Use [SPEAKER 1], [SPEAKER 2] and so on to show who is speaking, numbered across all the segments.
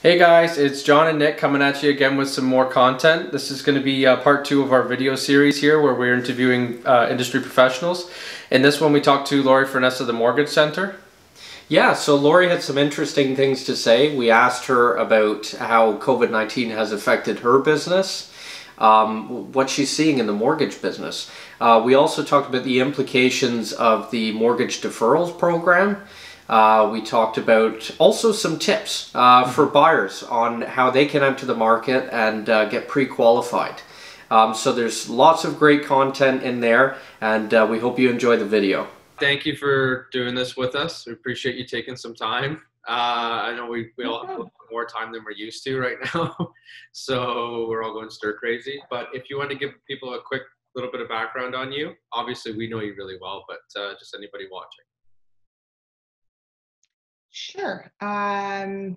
[SPEAKER 1] Hey guys, it's John and Nick coming at you again with some more content. This is going to be part 2 of our video series here where we're interviewing industry professionals. In this one we talked to Lori Furness of the Mortgage Center.
[SPEAKER 2] Yeah, so Lori had some interesting things to say. We asked her about how COVID-19 has affected her business, what she's seeing in the mortgage business. We also talked about the implications of the mortgage deferrals program. We talked about also some tips for buyers on how they can enter the market and get pre-qualified. So there's lots of great content in there, and we hope you enjoy the video.
[SPEAKER 1] Thank you for doing this with us. We appreciate you taking some time. I know we all have a little more time than we're used to right now, so we're all going stir crazy. But if you want to give people a quick little bit of background on you, obviously we know you really well, but just anybody watching.
[SPEAKER 3] Sure. I've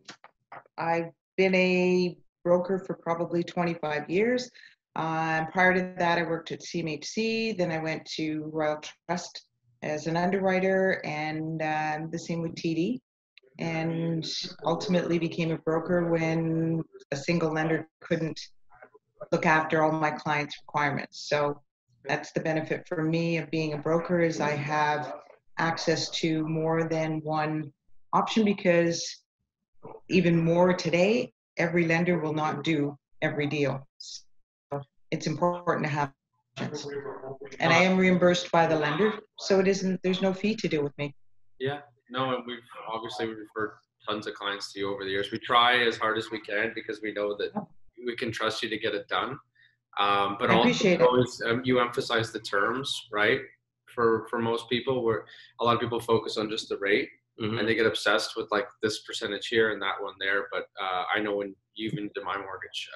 [SPEAKER 3] been a broker for probably 25 years. Prior to that, I worked at CMHC. Then I went to Royal Trust as an underwriter, and the same with TD. And ultimately became a broker when a single lender couldn't look after all my clients' requirements. So that's the benefit for me of being a broker, is I have access to more than one option, because even more today, every lender will not do every deal. So it's important to have options. And I am reimbursed by the lender, so there's no fee to do with me.
[SPEAKER 1] Yeah, no, and we've referred tons of clients to you over the years. We try as hard as we can because we know that we can trust you to get it done. But
[SPEAKER 3] I appreciate
[SPEAKER 1] always you emphasize the terms, right? For most people, where a lot of people focus on just the rate. Mm-hmm. And they get obsessed with like this percentage here and that one there. But I know when you even did my mortgage,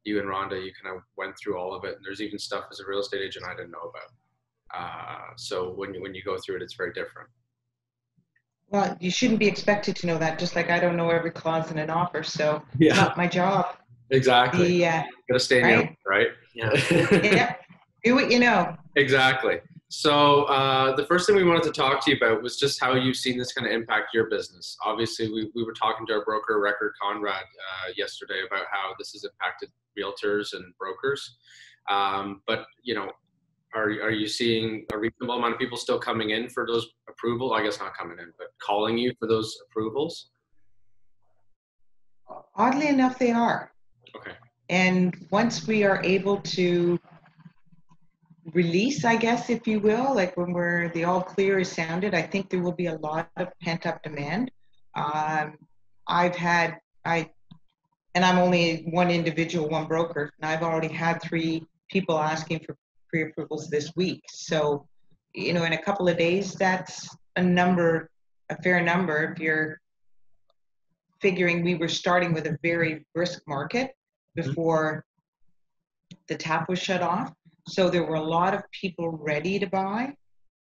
[SPEAKER 1] you and Rhonda, you kind of went through all of it. And there's even stuff as a real estate agent I didn't know about. So when you go through it, it's very different.
[SPEAKER 3] Well, you shouldn't be expected to know that, just like I don't know every clause in an offer. So it's not my job.
[SPEAKER 1] Exactly. You gotta stay in your right?
[SPEAKER 3] Yeah. Yeah. Do what you know.
[SPEAKER 1] Exactly. So the first thing we wanted to talk to you about was just how you've seen this kind of impact your business. Obviously, we were talking to our broker, Record Conrad, yesterday about how this has impacted realtors and brokers. But, you know, are you seeing a reasonable amount of people still coming in for those approvals? I guess not coming in, but calling you for those approvals?
[SPEAKER 3] Oddly enough, they are.
[SPEAKER 1] Okay.
[SPEAKER 3] And once we are able to release, I guess, if you will, like when the all clear is sounded, I think there will be a lot of pent up demand. I'm only one individual, one broker, and I've already had 3 people asking for pre-approvals this week. So, you know, in a couple of days, that's a fair number. If you're figuring, we were starting with a very brisk market before the tap was shut off. So there were a lot of people ready to buy,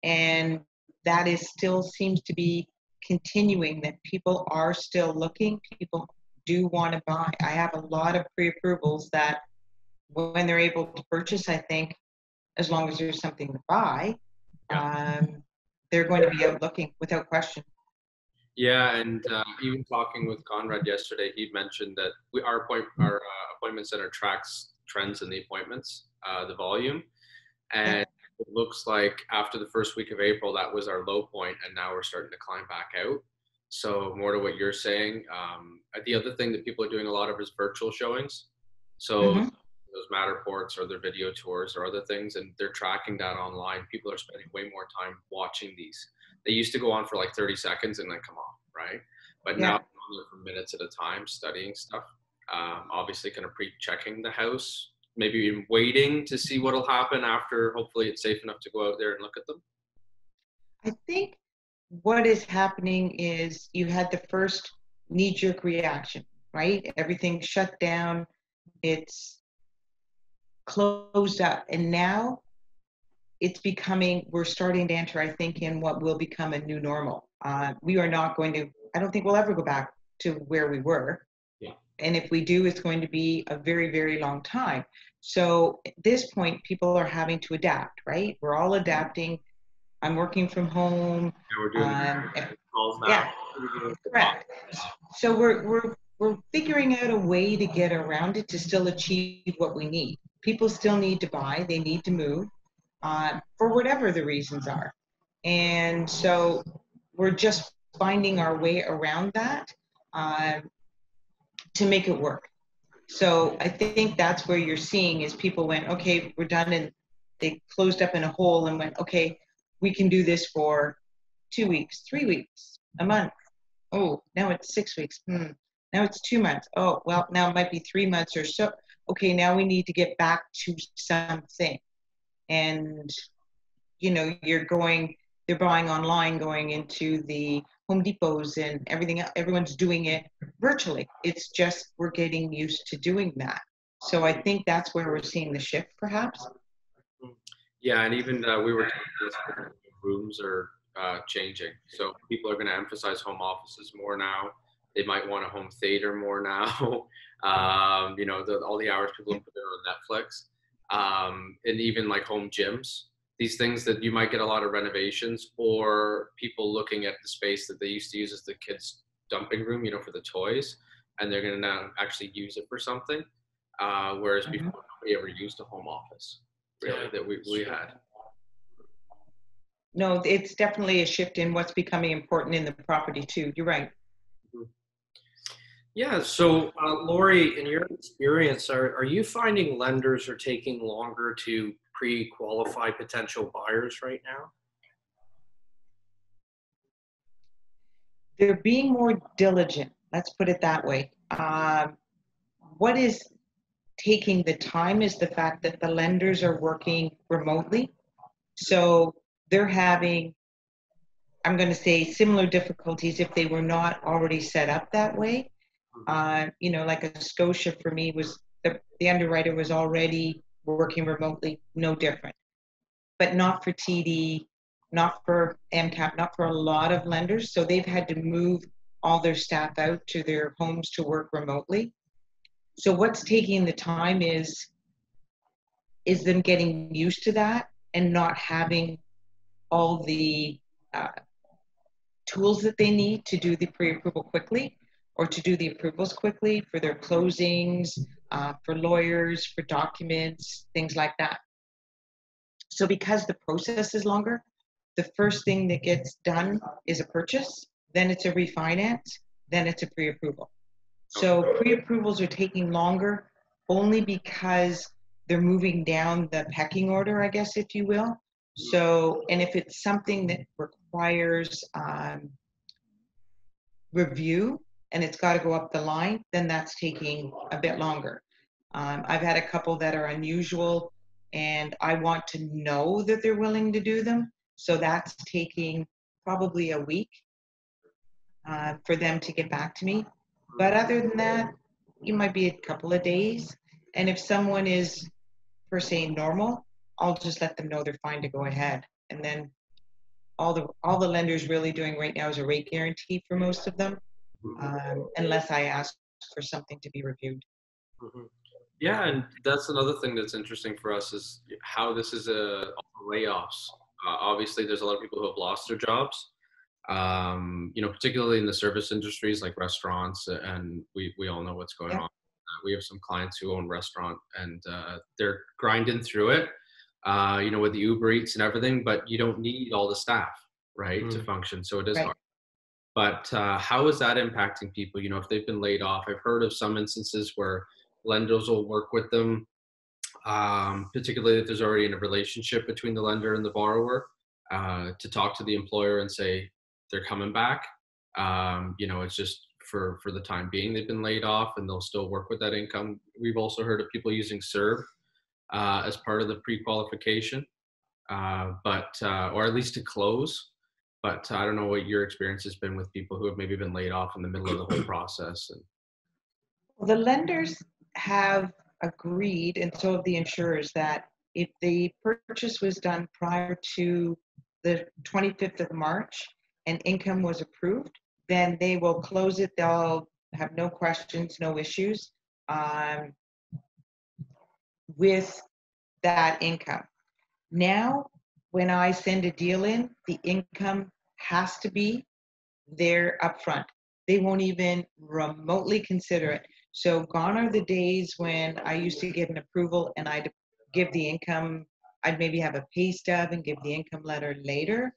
[SPEAKER 3] and that still seems to be continuing, that people are still looking. People do want to buy. I have a lot of pre-approvals that when they're able to purchase, I think, as long as there's something to buy, they're going to be out looking without question.
[SPEAKER 1] Yeah, and even talking with Conrad yesterday, he mentioned that our appointment center tracks trends in the appointments, the volume, and it looks like after the first week of April, that was our low point, and now we're starting to climb back out. So more to what you're saying. The other thing that people are doing a lot of is virtual showings. So those Matterports or their video tours or other things, and they're tracking that online. People are spending way more time watching these. They used to go on for like 30 seconds and then come off, right? But now for minutes at a time studying stuff. Obviously kind of pre-checking the house, maybe even waiting to see what'll happen after. Hopefully it's safe enough to go out there and look at them.
[SPEAKER 3] I think what is happening is you had the first knee-jerk reaction, right? Everything shut down, it's closed up, and now we're starting to enter, I think, in what will become a new normal. We are not going to, I don't think we'll ever go back to where we were. Yeah. And if we do, it's going to be a very, very long time. So at this point, people are having to adapt, right? We're all adapting. I'm working from home.
[SPEAKER 1] Yeah, we're doing calls now.
[SPEAKER 3] Yeah, correct. So we're we're figuring out a way to get around it to still achieve what we need. People still need to buy, they need to move, for whatever the reasons are. And so we're just finding our way around that, to make it work. So I think that's where you're seeing is people went, okay, we're done, and they closed up in a hole and went, okay, we can do this for 2 weeks, 3 weeks, a month. Oh, now it's 6 weeks. Now it's 2 months. Oh, well, now it might be 3 months or so. Okay, now we need to get back to something. And, you know, they're buying online, going into the Home Depots and everything. Everyone's doing it virtually. It's just we're getting used to doing that. So I think that's where we're seeing the shift, perhaps.
[SPEAKER 1] Yeah, and even we were talking this, rooms are changing. So people are going to emphasize home offices more now. They might want a home theater more now. You know, all the hours people put there on Netflix, and even like home gyms. These things that you might get a lot of renovations, or people looking at the space that they used to use as the kids' dumping room, you know, for the toys, and they're going to now actually use it for something. Whereas before, nobody ever used a home office, really, that we had.
[SPEAKER 3] No, it's definitely a shift in what's becoming important in the property too. You're right.
[SPEAKER 2] Yeah, so Lori, in your experience, are you finding lenders are taking longer to pre-qualify potential buyers right now?
[SPEAKER 3] They're being more diligent. Let's put it that way. What is taking the time is the fact that the lenders are working remotely. So they're having, I'm going to say, similar difficulties if they were not already set up that way. You know, like a Scotia for me was the underwriter was already working remotely, no different. But not for TD, not for MCAP, not for a lot of lenders. So they've had to move all their staff out to their homes to work remotely. So what's taking the time is them getting used to that and not having all the tools that they need to do the pre-approval quickly, or to do the approvals quickly for their closings, for lawyers, for documents, things like that. So because the process is longer, the first thing that gets done is a purchase, then it's a refinance, then it's a pre-approval. So pre-approvals are taking longer only because they're moving down the pecking order, I guess, if you will. So, and if it's something that requires review and it's got to go up the line, then that's taking a bit longer. I've had a couple that are unusual, and I want to know that they're willing to do them. So that's taking probably a week for them to get back to me. But other than that, it might be a couple of days. And if someone is, per se, normal, I'll just let them know they're fine to go ahead. And then all the lenders really doing right now is a rate guarantee for most of them, unless I ask for something to be reviewed.
[SPEAKER 1] Yeah, and that's another thing that's interesting for us is how this is layoffs. Obviously, there's a lot of people who have lost their jobs. You know, particularly in the service industries like restaurants, and we all know what's going on. We have some clients who own restaurant, and they're grinding through it. You know, with the Uber Eats and everything, but you don't need all the staff, right, to function. So it is hard. But how is that impacting people? You know, if they've been laid off, I've heard of some instances where lenders will work with them, particularly if there's already a relationship between the lender and the borrower, to talk to the employer and say they're coming back. You know, it's just for the time being they've been laid off, and they'll still work with that income. We've also heard of people using CERB as part of the pre-qualification, or at least to close. But I don't know what your experience has been with people who have maybe been laid off in the middle of the whole process.
[SPEAKER 3] Well, the lenders have agreed, and so have the insurers, that if the purchase was done prior to the 25th of March and income was approved, then they will close it. They'll have no questions, no issues with that income. Now, when I send a deal in, the income has to be there upfront. they won't even remotely consider it. So gone are the days when I used to get an approval and I'd give the income, I'd maybe have a pay stub and give the income letter later.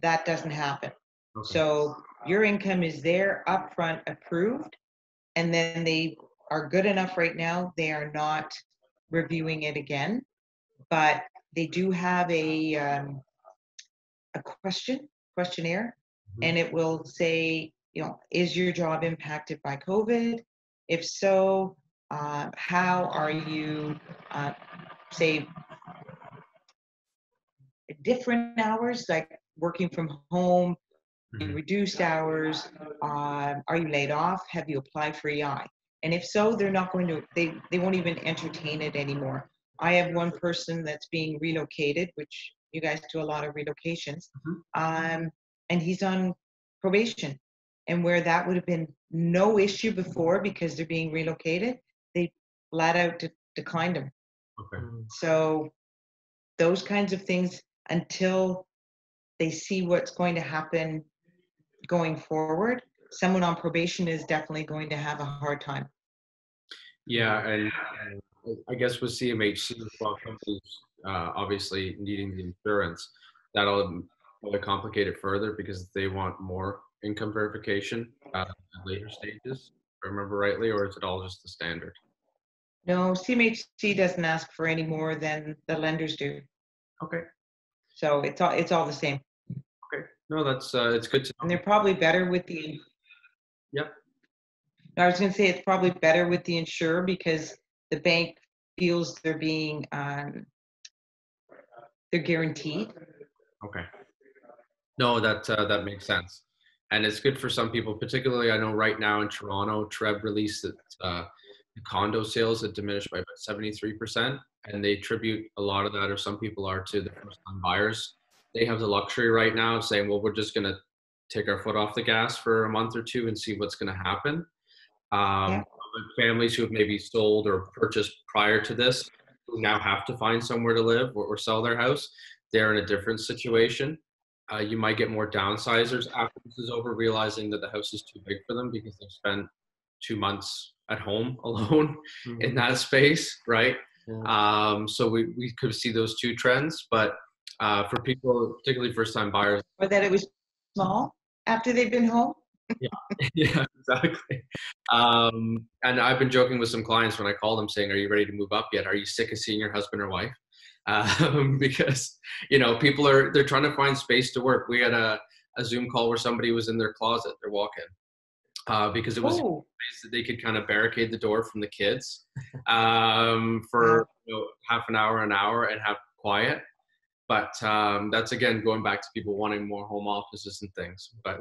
[SPEAKER 3] That doesn't happen.
[SPEAKER 1] Okay.
[SPEAKER 3] So your income is there upfront approved, and then they are good enough right now. They are not reviewing it again, but they do have a questionnaire, and it will say, is your job impacted by COVID? If so, how are you, say, different hours, like working from home, reduced hours? Are you laid off? Have you applied for EI? And if so, they're not going to, they won't even entertain it anymore. I have one person that's being relocated, which you guys do a lot of relocations, and he's on probation. And where that would have been no issue before because they're being relocated, they flat out declined him.
[SPEAKER 1] Okay.
[SPEAKER 3] So those kinds of things, until they see what's going to happen going forward, someone on probation is definitely going to have a hard time.
[SPEAKER 1] Yeah, and I guess with CMHC as well, companies obviously needing the insurance, that'll probably complicate it further because they want more income verification at later stages, if I remember rightly, or is it all just the standard?
[SPEAKER 3] No, CMHC doesn't ask for any more than the lenders do.
[SPEAKER 1] Okay.
[SPEAKER 3] So it's all the same.
[SPEAKER 1] Okay. No, that's it's good to know.
[SPEAKER 3] And they're probably better with the.
[SPEAKER 1] Yep.
[SPEAKER 3] I was going to say it's probably better with the insurer because the bank feels they're being they're guaranteed.
[SPEAKER 1] Okay. No, that makes sense, and it's good for some people. Particularly, I know right now in Toronto, TREB released that the condo sales had diminished by about 73%, and they attribute a lot of that, or some people are, to the first-time buyers. They have the luxury right now of saying, "Well, we're just going to take our foot off the gas for a month or two and see what's going to happen."
[SPEAKER 3] Yeah.
[SPEAKER 1] Families who have maybe sold or purchased prior to this, who now have to find somewhere to live or sell their house, they're in a different situation. You might get more downsizers after this is over, realizing that the house is too big for them because they've spent 2 months at home alone in that space, right?
[SPEAKER 2] Yeah.
[SPEAKER 1] So we could see those two trends, but for people, particularly first-time buyers,
[SPEAKER 3] Or that it was small after they've been home.
[SPEAKER 1] yeah, yeah, exactly. And I've been joking with some clients when I call them saying, "Are you ready to move up yet? Are you sick of seeing your husband or wife?" Because they're trying to find space to work. We had a Zoom call where somebody was in their closet, their walk-in, because it was a place that they could kind of barricade the door from the kids for half an hour, and have quiet. But that's, again, going back to people wanting more home offices and things. But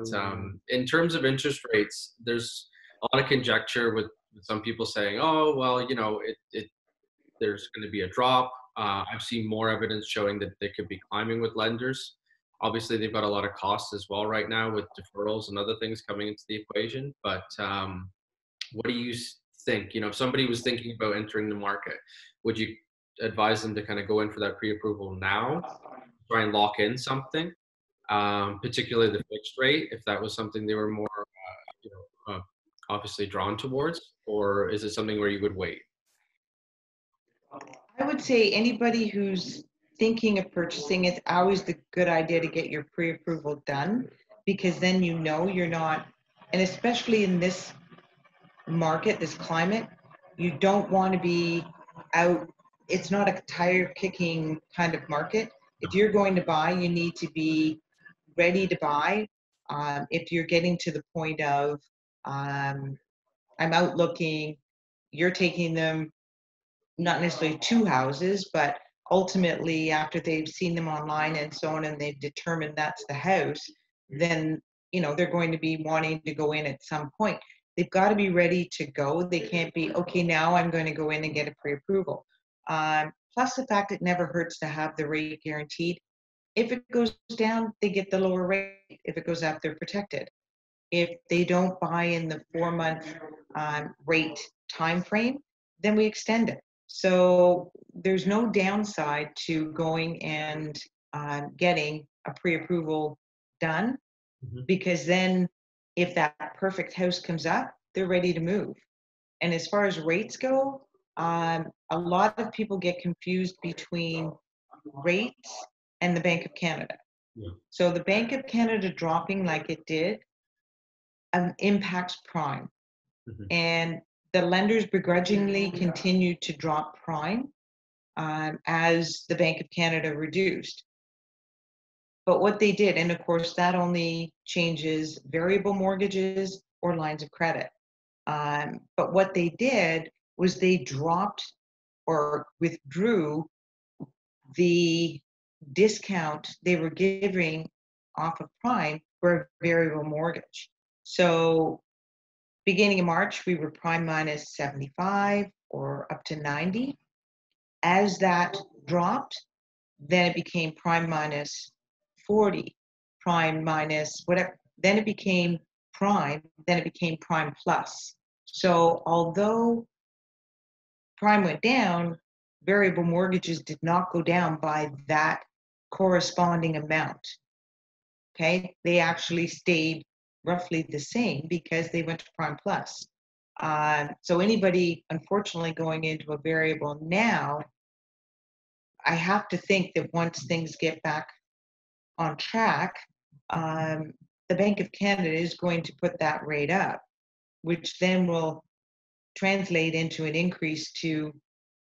[SPEAKER 1] in terms of interest rates, there's a lot of conjecture with some people saying, "Oh, well, there's going to be a drop." I've seen more evidence showing that they could be climbing with lenders. Obviously, they've got a lot of costs as well right now with deferrals and other things coming into the equation. But what do you think? If somebody was thinking about entering the market, would you advise them to kind of go in for that pre-approval now, try and lock in something, particularly the fixed rate, if that was something they were more, obviously drawn towards, or is it something where you would wait?
[SPEAKER 3] I would say anybody who's thinking of purchasing, it's always the good idea to get your pre-approval done, because then you're not, and especially in this market, this climate, you don't want to be out. It's not a tire kicking kind of market. If you're going to buy, you need to be ready to buy. If you're getting to the point of I'm out looking, you're taking them not necessarily two houses, but ultimately after they've seen them online and so on, and they've determined that's the house, then they're going to be wanting to go in at some point. They've got to be ready to go. They can't be, okay, now I'm going to go in and get a pre-approval. Plus the fact it never hurts to have the rate guaranteed. If it goes down, they get the lower rate. If it goes up, they're protected. If they don't buy in the 4-month rate time frame, then we extend it. So there's no downside to going and getting a pre-approval done, because then if that perfect house comes up, they're ready to move. And as far as rates go, a lot of people get confused between rates and the Bank of Canada.
[SPEAKER 1] Yeah.
[SPEAKER 3] So the Bank of Canada dropping like it did impacts prime.
[SPEAKER 1] Mhm.
[SPEAKER 3] And the lenders begrudgingly continued to drop prime as the Bank of Canada reduced. But what they did, and of course that only changes variable mortgages or lines of credit. But what they did was they dropped or withdrew the discount they were giving off of prime for a variable mortgage. So beginning of March, we were prime minus 75 or up to 90. As that dropped, then it became prime minus 40, prime minus whatever. Then it became prime, then it became prime plus. So although prime went down, variable mortgages did not go down by that corresponding amount. Okay, they actually stayed roughly the same because they went to prime plus. So anybody, unfortunately, going into a variable now, I have to think that once things get back on track, the Bank of Canada is going to put that rate up, which then will translate into an increase to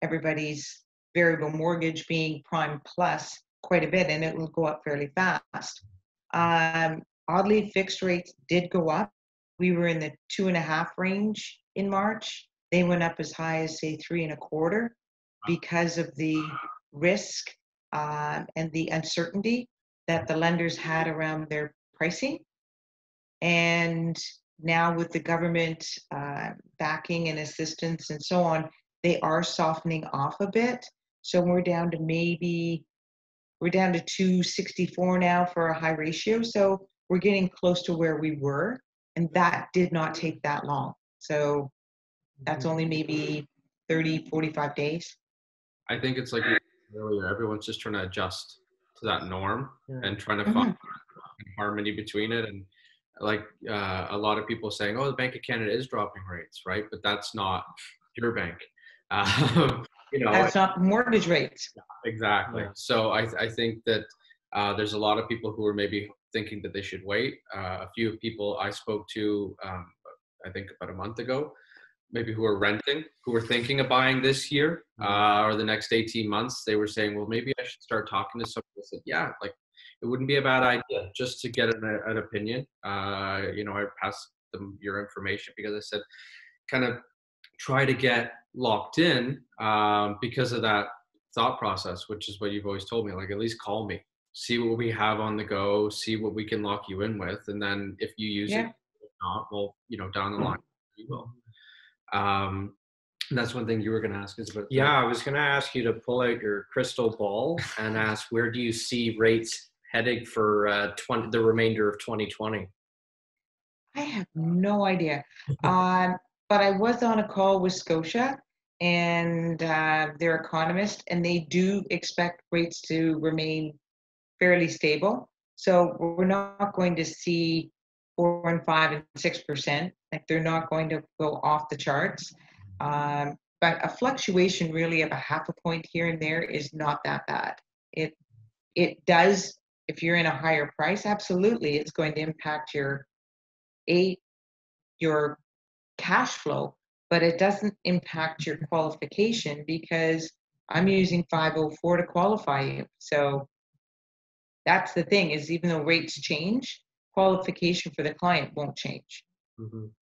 [SPEAKER 3] everybody's variable mortgage being prime plus quite a bit, and it will go up fairly fast. Oddly, fixed rates did go up. We were in the 2.5 range in March. They went up as high as, say, 3.25 because of the risk and the uncertainty that the lenders had around their pricing. And now with the government backing and assistance and so on, they are softening off a bit. So we're down to 264 now for a high ratio. So we're getting close to where we were. And that did not take that long. So that's only maybe 30, 45 days.
[SPEAKER 1] I think it's like you said earlier, everyone's just trying to adjust to that norm and trying to find harmony between it. And like a lot of people saying, oh, the Bank of Canada is dropping rates, right? But that's not your bank.
[SPEAKER 3] That's not mortgage rates.
[SPEAKER 1] Exactly. Yeah. So I think that there's a lot of people who are maybe thinking that they should wait. A few people I spoke to, I think about a month ago, maybe who are renting, who were thinking of buying this year or the next 18 months, they were saying, well, maybe I should start talking to someone. I said, yeah, like it wouldn't be a bad idea just to get an opinion. I passed them your information because I said, kind of try to get locked in because of that thought process, which is what you've always told me, like at least call me, see what we have on the go, see what we can lock you in with. And then if you use it, if not, well, down the line, you will. That's one thing you were going to ask is about.
[SPEAKER 2] Yeah, I was going to ask you to pull out your crystal ball and ask, where do you see rates heading for the remainder of 2020?
[SPEAKER 3] I have no idea. But I was on a call with Scotia and their economist, and they do expect rates to remain fairly stable. So we're not going to see 4 and 5 and 6%. Like they're not going to go off the charts. But a fluctuation really of a 0.5 point here and there is not that bad. It does, if you're in a higher price, absolutely, it's going to impact your cash flow, but it doesn't impact your qualification because I'm using 504 to qualify you. So that's the thing, is even though rates change, qualification for the client won't change.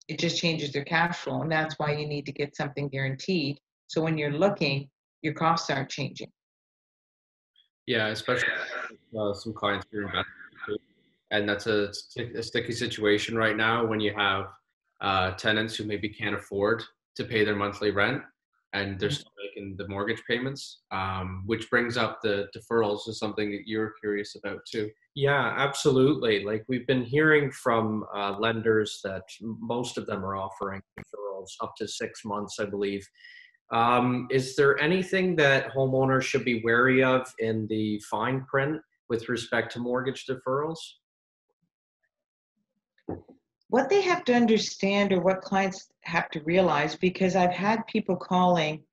[SPEAKER 3] It just changes their cash flow, and that's why you need to get something guaranteed. So when you're looking, your costs aren't changing.
[SPEAKER 1] Yeah, especially some clients here in and that's a sticky situation right now when you have tenants who maybe can't afford to pay their monthly rent and they're still making the mortgage payments, which brings up the deferrals is something that you're curious about too.
[SPEAKER 2] Yeah, absolutely. Like we've been hearing from lenders that most of them are offering deferrals up to 6 months, I believe. Is there anything that homeowners should be wary of in the fine print with respect to mortgage deferrals?
[SPEAKER 3] what they have to understand, or what clients have to realize, because I've had people calling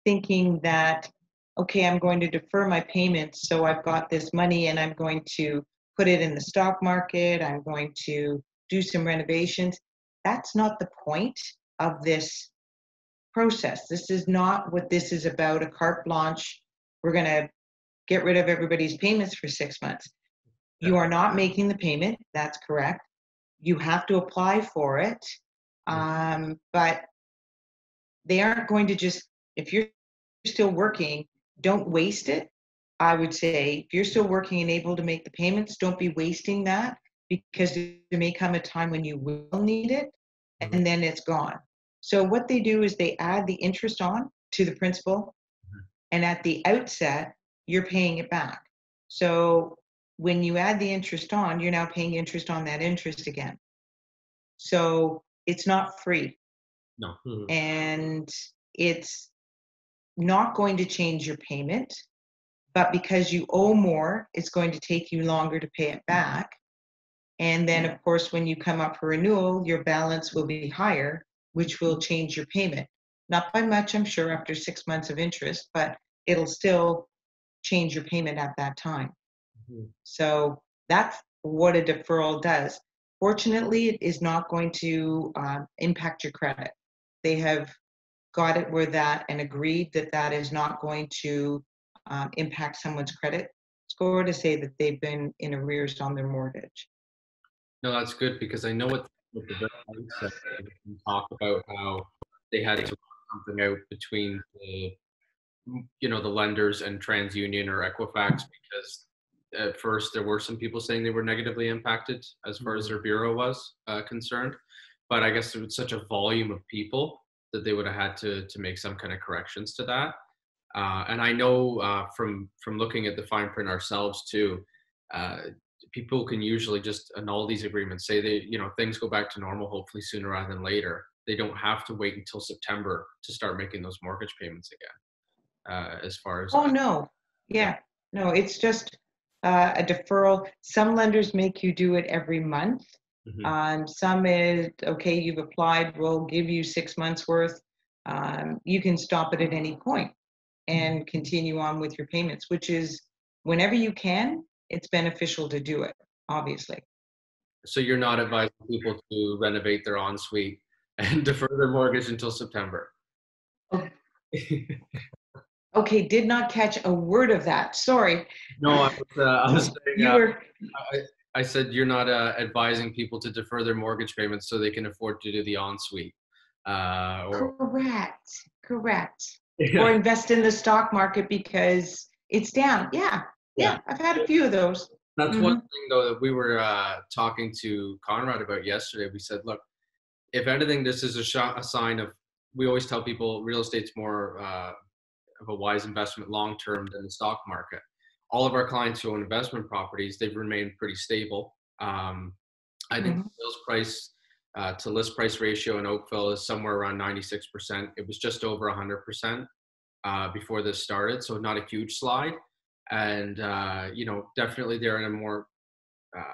[SPEAKER 3] thinking that, okay, I'm going to defer my payments, so I've got this money and I'm going to put it in the stock market, I'm going to do some renovations. That's not the point of this process. This is not what this is about, a carte blanche. We're going to get rid of everybody's payments for 6 months. You are not making the payment, that's correct. You have to apply for it, but they aren't going to just, if you're still working, don't waste it. I would say if you're still working and able to make the payments, don't be wasting that, because there may come a time when you will need it and then it's gone. So what they do is they add the interest on to the principal, and at the outset, you're paying it back. So when you add the interest on, you're now paying interest on that interest again. So it's not free.
[SPEAKER 1] No.
[SPEAKER 3] And it's not going to change your payment, but because you owe more, it's going to take you longer to pay it back. And then, of course, when you come up for renewal, your balance will be higher, which will change your payment. Not by much, I'm sure, after 6 months of interest, but it'll still change your payment at that time. So that's what a deferral does. Fortunately, it is not going to impact your credit. They have got it where that, and agreed that that is not going to impact someone's credit score to say that they've been in arrears on their mortgage.
[SPEAKER 1] No, that's good, because I know with the very outset, we talk about how they had to work something out between the lenders and TransUnion or Equifax, because at first there were some people saying they were negatively impacted as far as their bureau was concerned, but I guess there was such a volume of people that they would have had to make some kind of corrections to that. And I know from looking at the fine print ourselves too, people can usually just annul these agreements, say things go back to normal, hopefully sooner rather than later. They don't have to wait until September to start making those mortgage payments again. As far as
[SPEAKER 3] no. Yeah. No, it's just a deferral. Some lenders make you do it every month. Some is, okay, you've applied, we'll give you 6 months worth. You can stop it at any point and continue on with your payments, which is, whenever you can, it's beneficial to do it, obviously.
[SPEAKER 1] So you're not advising people to renovate their ensuite and defer their mortgage until September?
[SPEAKER 3] Okay, did not catch a word of that. Sorry.
[SPEAKER 1] No, I was saying, I said you're not advising people to defer their mortgage payments so they can afford to do the ensuite.
[SPEAKER 3] Correct. Or invest in the stock market because it's down. Yeah, I've had a few of those.
[SPEAKER 1] That's one thing, though, that we were talking to Conrad about yesterday. We said, look, if anything, this is a sign of, we always tell people real estate's more of a wise investment long-term than the stock market. All of our clients who own investment properties, they've remained pretty stable. I think the sales price to list price ratio in Oakville is somewhere around 96%. It was just over 100% before this started, so not a huge slide. And, definitely they're in a more,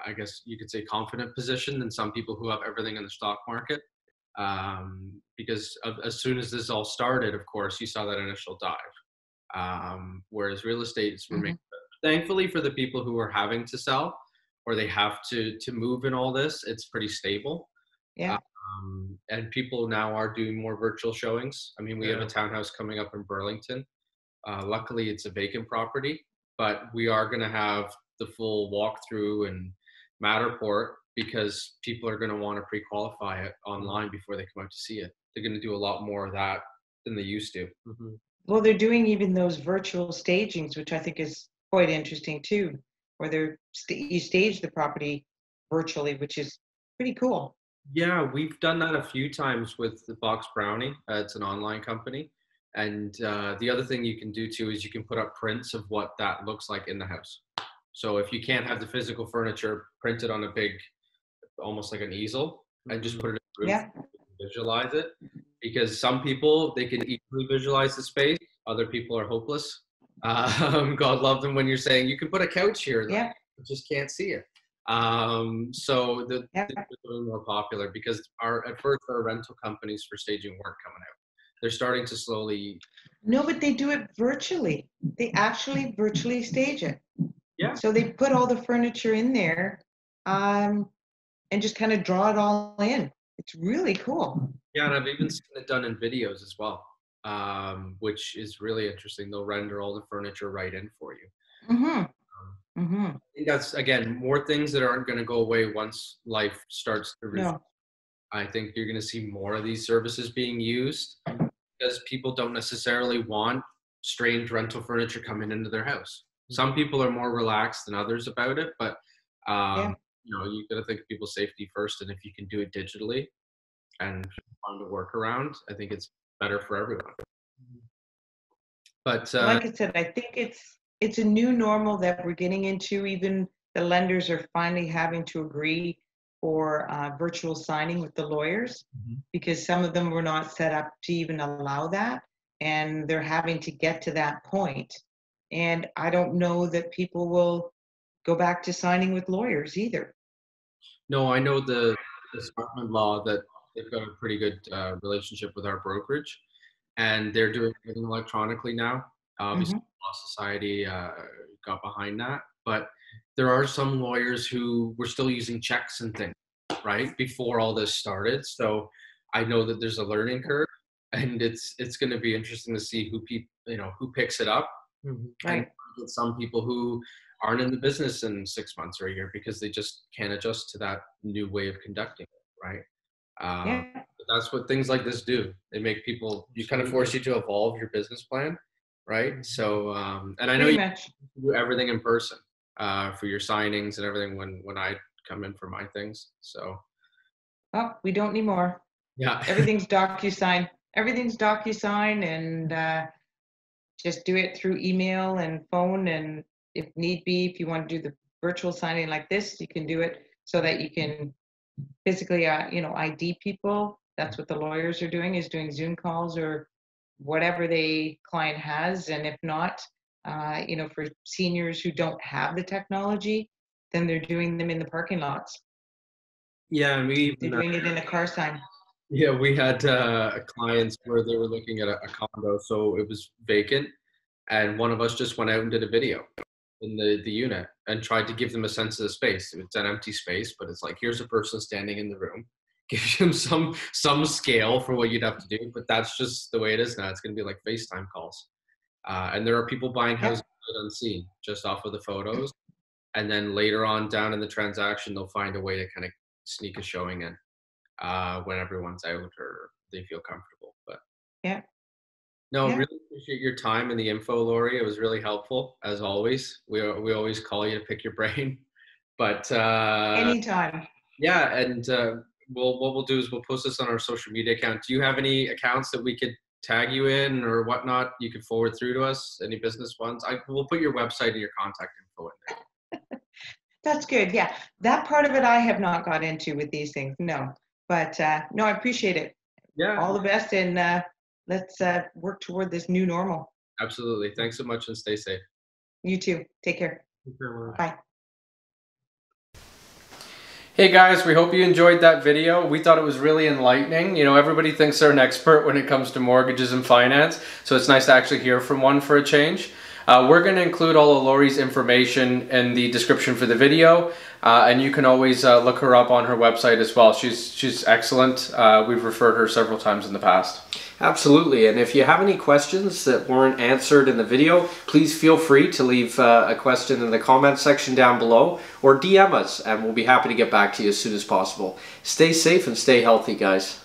[SPEAKER 1] I guess you could say, confident position than some people who have everything in the stock market. Because as soon as this all started, of course, you saw that initial dive. Whereas real estate is remaining, thankfully for the people who are having to sell or they have to move in all this, it's pretty stable.
[SPEAKER 3] Yeah.
[SPEAKER 1] And people now are doing more virtual showings. I mean, we have a townhouse coming up in Burlington. Luckily, it's a vacant property, but we are going to have the full walkthrough and Matterport, because people are going to want to pre-qualify it online before they come out to see it. They're going to do a lot more of that than they used to.
[SPEAKER 3] Well, they're doing even those virtual stagings, which I think is quite interesting too, where you stage the property virtually, which is pretty cool.
[SPEAKER 1] Yeah, we've done that a few times with the Box Brownie. It's an online company. And the other thing you can do too is you can put up prints of what that looks like in the house. So if you can't have the physical furniture printed on a big, almost like an easel, and just put it in the room, visualize it. Because some people, they can easily visualize the space. Other people are hopeless. God love them when you're saying, you can put a couch here.
[SPEAKER 3] Yeah.
[SPEAKER 1] You just can't see it. So
[SPEAKER 3] Yeah.
[SPEAKER 1] they're becoming more popular because at first our rental companies for staging weren't coming out. They're starting to slowly.
[SPEAKER 3] No, but they do it virtually. They actually virtually stage it.
[SPEAKER 1] Yeah.
[SPEAKER 3] So they put all the furniture in there, and just kind of draw it all in. It's really cool.
[SPEAKER 1] Yeah, and I've even seen it done in videos as well, which is really interesting. They'll render all the furniture right in for you. I think that's, again, more things that aren't going to go away once life starts to resume.
[SPEAKER 3] No.
[SPEAKER 1] I think you're going to see more of these services being used because people don't necessarily want strange rental furniture coming into their house. Some people are more relaxed than others about it, but you know, you got to think of people's safety first. And if you can do it digitally and find a workaround, I think it's better for everyone. But
[SPEAKER 3] Like I said, I think it's a new normal that we're getting into. Even the lenders are finally having to agree for virtual signing with the lawyers, because some of them were not set up to even allow that, and they're having to get to that point. And I don't know that people will go back to signing with lawyers either.
[SPEAKER 1] no, I know the Scotland law that they've got a pretty good relationship with our brokerage, and they're doing everything electronically now. Obviously, the Law Society got behind that, but there are some lawyers who were still using checks and things, right, before all this started. So I know that there's a learning curve, and it's going to be interesting to see who picks it up,
[SPEAKER 3] Right.
[SPEAKER 1] and some people who aren't in the business in 6 months or a year because they just can't adjust to that new way of conducting it, right?
[SPEAKER 3] Yeah.
[SPEAKER 1] That's what things like this do. They make you kind of force you to evolve your business plan, right? So, and I know
[SPEAKER 3] Pretty
[SPEAKER 1] you
[SPEAKER 3] much.
[SPEAKER 1] do everything in person for your signings and everything when I come in for my things. So,
[SPEAKER 3] Oh, we don't need more.
[SPEAKER 1] yeah.
[SPEAKER 3] Everything's DocuSign. Everything's DocuSign, and just do it through email and phone. And if need be, if you want to do the virtual signing like this, you can do it so that you can physically, ID people. That's what the lawyers are doing, is doing Zoom calls or whatever the client has. And if not, for seniors who don't have the technology, then they're doing them in the parking lots.
[SPEAKER 1] Yeah, and
[SPEAKER 3] They're doing it in a car sign.
[SPEAKER 1] yeah, we had clients where they were looking at a condo, so it was vacant, and one of us just went out and did a video in the unit and tried to give them a sense of the space. It's an empty space, but it's like, here's a person standing in the room. Give them some scale for what you'd have to do, but that's just the way it is now. It's going to be like FaceTime calls, and there are people buying houses unseen just off of the photos, and then later on down in the transaction, they'll find a way to kind of sneak a showing in when everyone's out or they feel comfortable. But no, really appreciate your time and the info, Lori. It was really helpful as always. We always call you to pick your brain, but
[SPEAKER 3] Anytime.
[SPEAKER 1] yeah, and what we'll do is we'll post this on our social media account. Do you have any accounts that we could tag you in or whatnot? You could forward through to us, any business ones. We'll put your website and your contact info in there.
[SPEAKER 3] That's good. Yeah, that part of it I have not got into with these things. No, but no, I appreciate it.
[SPEAKER 1] Yeah,
[SPEAKER 3] All the best, and let's work toward this new normal.
[SPEAKER 1] absolutely. Thanks so much, and stay safe.
[SPEAKER 3] You too. Take care. Bye.
[SPEAKER 2] Hey guys, we hope you enjoyed that video. We thought it was really enlightening. You know, everybody thinks they're an expert when it comes to mortgages and finance, so it's nice to actually hear from one for a change. We're going to include all of Lori's information in the description for the video, and you can always look her up on her website as well. She's excellent. We've referred her several times in the past. Absolutely, and if you have any questions that weren't answered in the video, please feel free to leave a question in the comment section down below or DM us, and we'll be happy to get back to you as soon as possible. Stay safe and stay healthy, guys.